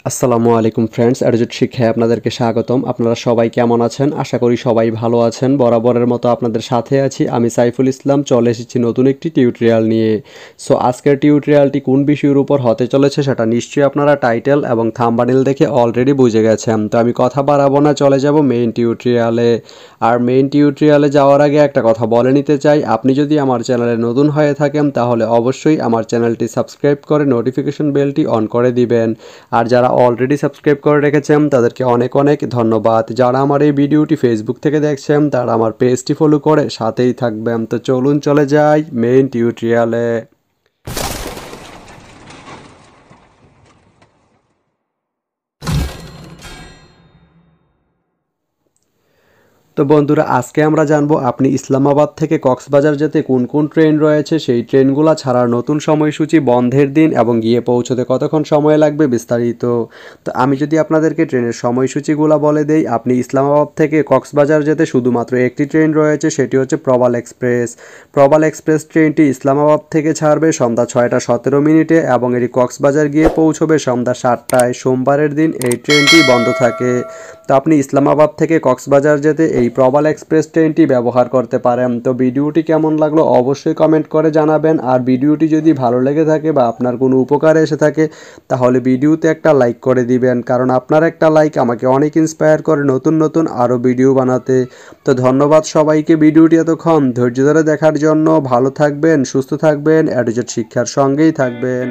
আসসালামু আলাইকুম ফ্রেন্ডস, অ্যাডজেট শিক্ষায় আপনাদেরকে স্বাগতম। আপনারা সবাই কেমন আছেন? আশা করি সবাই ভালো আছেন। বরাবরের মতো আপনাদের সাথে আছি আমি সাইফুল ইসলাম। চলে এসেছি নতুন একটি টিউটোরিয়াল নিয়ে। সো আজকের টিউটোরিয়ালটি কোন বিষয়ের উপর হতে চলেছে সেটা নিশ্চয়ই আপনারা টাইটেল এবং থাম্বনেল দেখে অলরেডি বুঝে গেছেন। তো আমি কথা বাড়াবো না, চলে যাব মেইন টিউটোরিয়ালে। আর মেইন টিউটোরিয়ালে যাওয়ার আগে একটা কথা বলে নিতে চাই, আপনি যদি আমার চ্যানেলে নতুন হয়ে থাকেন তাহলে অবশ্যই আমার চ্যানেলটি সাবস্ক্রাইব করে নোটিফিকেশন বেলটি অন করে দিবেন। আর যারা অলরেডি সাবস্ক্রাইব করে রেখেছেন তাদেরকে অনেক অনেক ধন্যবাদ। যারা আমার এই ভিডিওটি ফেসবুক থেকে দেখছেন তারা আমার পেজটি ফলো করে সাথেই থাকবেন। তো চলুন চলে যাই মেইন টিউটোরিয়ালে। তো বন্ধুরা, আজকে আমরা জানবো আপনি ইসলামাবাদ থেকে কক্সবাজার যেতে কোন কোন ট্রেন রয়েছে, সেই ট্রেনগুলো ছাড়ার নতুন সময়সূচি, বন্ধের দিন এবং গিয়ে পৌঁছতে কতক্ষণ সময় লাগবে বিস্তারিত। তো আমি যদি আপনাদেরকে ট্রেনের সময়সূচিগুলো বলে দেই, আপনি ইসলামাবাদ থেকে কক্সবাজার যেতে শুধুমাত্র একটি ট্রেন রয়েছে, সেটি হচ্ছে প্রবাল এক্সপ্রেস। প্রবাল এক্সপ্রেস ট্রেনটি ইসলামাবাদ থেকে ছাড়বে সন্ধ্যা 6টা 17 মিনিটে এবং এটি কক্সবাজার গিয়ে পৌঁছবে সন্ধ্যা 7টায়। সোমবারের দিন এই ট্রেনটি বন্ধ থাকে। তো আপনি ইসলামাবাদ থেকে কক্সবাজার যেতে এই প্রবাল এক্সপ্রেস ট্রেনটি ব্যবহার করতে পারেন। তো ভিডিওটি কেমন লাগলো অবশ্যই কমেন্ট করে জানাবেন। আর ভিডিওটি যদি ভালো লেগে থাকে বা আপনার কোনো উপকারে এসে থাকে তাহলে ভিডিওতে একটা লাইক করে দিবেন, কারণ আপনার একটা লাইক আমাকে অনেক ইন্সপায়ার করে নতুন নতুন আরও ভিডিও বানাতে। তো ধন্যবাদ সবাইকে ভিডিওটি এতক্ষণ ধৈর্য ধরে দেখার জন্য। ভালো থাকবেন, সুস্থ থাকবেন, অ্যাডজেট শিক্ষার সঙ্গেই থাকবেন।